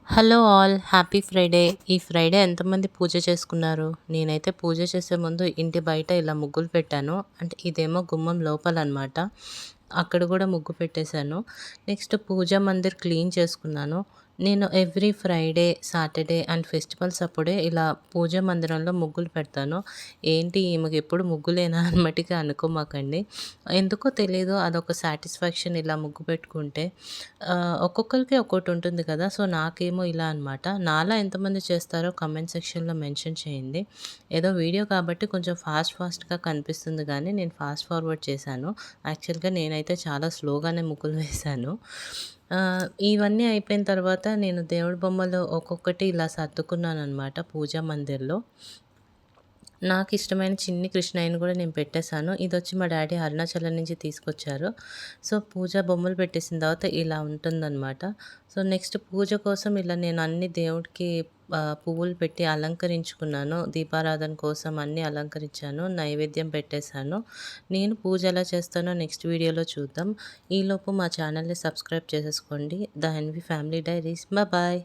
Hello all happy Friday. ఈ Friday ఎంతమంది పూజ చేసుకున్నారు? నేనైతే పూజ చేసే ముందు ఇంటి బయట ఇలా ముగ్గులు పెట్టాను. అంటే ఇదేమో గుమ్మం లోపలనమాట. అక్కడ కూడా ముగ్గు పెట్టేశాను. నెక్స్ట్ పూజా మందిర్ క్లీన్ చేసుకున్నాను. నేను every Friday, Saturday and festivals అప్పుడే ఇలా పూజా మందిరంలో ముగ్గులు పెడతాను. ఏంటి ఈమెకి ఎప్పుడు ముగ్గులేనా అన్నట్టుగా అనుకోమాకండి. ఎందుకో తెలీదు, అదొక సాటిస్ఫాక్షన్ ఇలా ముగ్గు పెట్టుకుంటే. ఒక్కొక్కరికి ఒక్కోటి ఉంటుంది కదా! సో, నాకేమో ఇలా అనమాట. నాలా ఎంతమంది చేస్తారో కామెంట్ సెక్షన్‌లో మెన్షన్ చేయండి. ఏదో వీడియో కాబట్టి కొంచెం ఫాస్ట్‌గా కనిపిస్తుంది గానీ, నేను ఫాస్ట్ ఫార్వర్డ్ చేశాను. యాక్చువల్‌గా నేనైతే చాలా స్లోగానే ముగ్గులు వేశాను. ఇవన్నీ అయిపోయిన తర్వాత నేను దేవుడి బొమ్మలు ఒక్కొక్కటి ఇలా సర్దుకున్నాననమాట పూజా మందిర్‌లో. నాకిష్టమైన చిన్ని కృష్ణయ్యని కూడా నేను పెట్టేశాను. ఇదొచ్చి మా డ్యాడీ అరుణాచలం నుంచి తీసుకొచ్చారు. సో, పూజ బొమ్మలు పెట్టేసిన తర్వాత ఇలా ఉంటుందనమాట. సో, నెక్స్ట్ పూజ కోసం ఇలా నేను అన్ని దేవుడికి పువ్వులు పెట్టి అలంకరించుకున్నాను. దీపారాధన కోసం అన్నీ అలంకరించాను. నైవేద్యం పెట్టేశాను. నేను పూజ ఎలా చేస్తానో నెక్స్ట్ వీడియోలో చూద్దాం. ఈలోపు మా ఛానల్‌ని సబ్స్క్రైబ్ చేసేసుకోండి. The NV family diaries. Bye.